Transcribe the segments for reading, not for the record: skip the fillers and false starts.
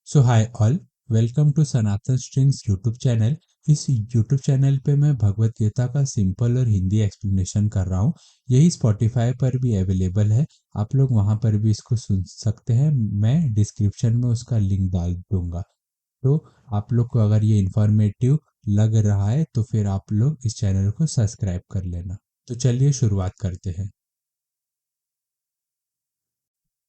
So hi all, welcome to Sanatan strings YouTube channel. इस YouTube channel पे मैं भगवत गीता का सिंपल और हिंदी एक्सप्लेनेशन कर रहा हूँ। यही स्पॉटिफाई पर भी अवेलेबल है, आप लोग वहाँ पर भी इसको सुन सकते हैं। मैं डिस्क्रिप्शन में उसका लिंक डाल दूंगा। तो आप लोग को अगर ये इंफॉर्मेटिव लग रहा है तो फिर आप लोग इस चैनल को सब्सक्राइब कर लेना। तो चलिए शुरुआत करते हैं।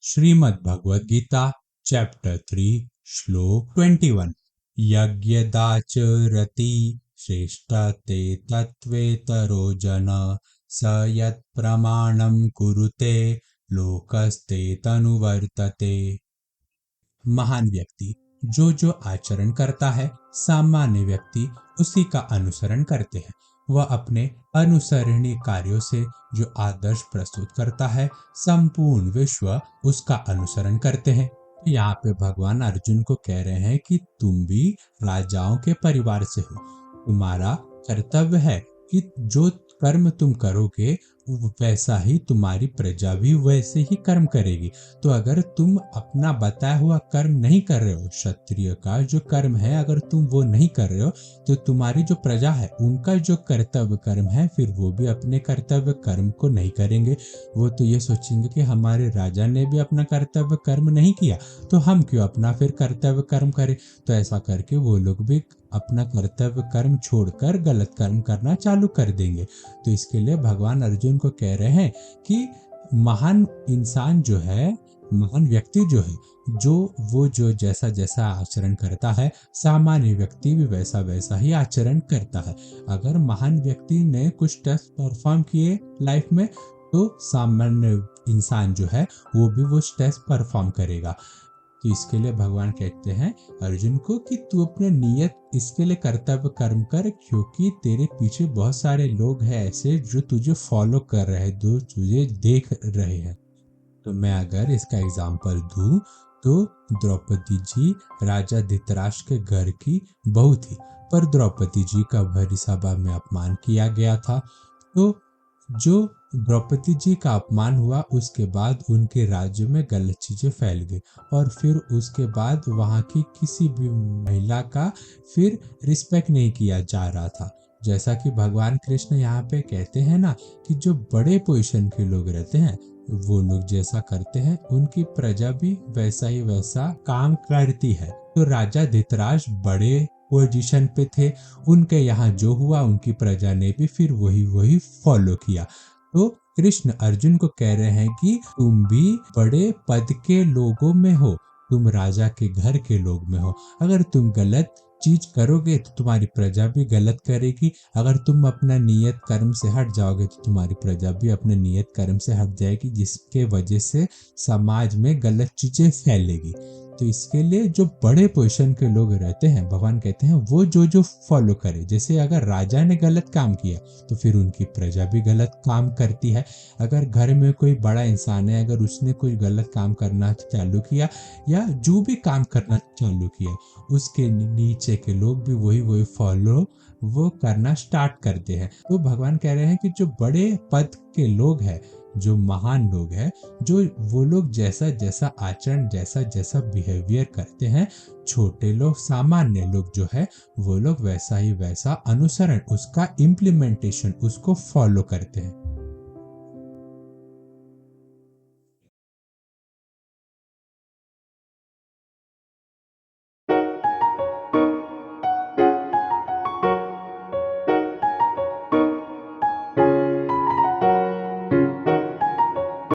श्रीमद् भगवद गीता चैप्टर 3 श्लोक 21। यज्ञदाचरति श्रेष्ठ ते तत्वेतरो जन स यत् प्रमाणं कुरुते लोकस्ते तनुवर्तते। महान व्यक्ति जो जो आचरण करता है, सामान्य व्यक्ति उसी का अनुसरण करते हैं। वह अपने अनुसरणीय कार्यों से जो आदर्श प्रस्तुत करता है, संपूर्ण विश्व उसका अनुसरण करते हैं। यहाँ पे भगवान अर्जुन को कह रहे हैं कि तुम भी राजाओं के परिवार से हो। तुम्हारा कर्तव्य है कि जो कर्म तुम करोगे वैसा ही तुम्हारी प्रजा भी वैसे ही कर्म करेगी। तो अगर तुम अपना बताया हुआ कर्म नहीं कर रहे हो, क्षत्रिय का जो कर्म है अगर तुम वो नहीं कर रहे हो, तो तुम्हारी जो प्रजा है उनका जो कर्तव्य कर्म है फिर वो भी अपने कर्तव्य कर्म को नहीं करेंगे। वो तो ये सोचेंगे कि हमारे राजा ने भी अपना कर्तव्य कर्म नहीं किया, तो हम क्यों अपना फिर कर्तव्य कर्म करें। तो ऐसा करके वो लोग भी अपना कर्तव्य कर्म छोड़कर गलत कर्म करना चालू कर देंगे। तो इसके लिए भगवान अर्जुन को कह रहे हैं कि महान इंसान जो है, महान व्यक्ति जो है, जो जैसा जैसा आचरण करता है, सामान्य व्यक्ति भी वैसा वैसा ही आचरण करता है। अगर महान व्यक्ति ने कुछ टेस्ट परफॉर्म किए लाइफ में, तो सामान्य इंसान जो है वो भी वो टेस्ट परफॉर्म करेगा। तो इसके लिए भगवान कहते हैं अर्जुन को कि तू अपने नियत इसके लिए कर्तव्य कर्म कर, क्योंकि तेरे पीछे बहुत सारे लोग हैं ऐसे जो तुझे फॉलो कर रहे हैं, जो तुझे देख रहे हैं। तो मैं अगर इसका एग्जांपल दूं तो द्रौपदी जी राजा धृतराष्ट्र के घर की बहू थी, पर द्रौपदी जी का भरी सभा में अपमान किया गया था। तो जो द्रौपदी जी का अपमान हुआ, उसके बाद उनके राज्य में गलत चीजें फैल गई और फिर उसके बाद वहां की किसी भी महिला का फिर रिस्पेक्ट नहीं किया जा रहा था। जैसा कि भगवान कृष्ण यहाँ पे कहते हैं ना कि जो बड़े पोजीशन के लोग रहते हैं वो लोग जैसा करते हैं उनकी प्रजा भी वैसा ही वैसा काम करती है। तो राजा धृतराष्ट्र बड़े पोजीशन पे थे, उनके यहाँ जो हुआ उनकी प्रजा ने भी फिर वही वही फॉलो किया। तो कृष्ण अर्जुन को कह रहे हैं कि तुम भी बड़े पद के लोगों में हो, तुम राजा के घर के लोग में हो। अगर तुम गलत चीज करोगे तो तुम्हारी प्रजा भी गलत करेगी। अगर तुम अपना नियत कर्म से हट जाओगे तो तुम्हारी प्रजा भी अपने नियत कर्म से हट जाएगी, जिसके वजह से समाज में गलत चीजें फैलेगी। तो इसके लिए जो बड़े पोजीशन के लोग रहते हैं, भगवान कहते हैं वो जो जो फॉलो करे। जैसे अगर राजा ने गलत काम किया तो फिर उनकी प्रजा भी गलत काम करती है। अगर घर में कोई बड़ा इंसान है, अगर उसने कोई गलत काम करना चालू किया या जो भी काम करना चालू किया, उसके नीचे के लोग भी वही वही फॉलो वो करना स्टार्ट करते हैं। तो भगवान कह रहे हैं कि जो बड़े पद के लोग हैं, जो महान लोग हैं, जो वो लोग जैसा जैसा आचरण, जैसा जैसा बिहेवियर करते हैं, छोटे लोग, सामान्य लोग जो है वो लोग वैसा ही वैसा अनुसरण, उसका इम्प्लीमेंटेशन, उसको फॉलो करते हैं।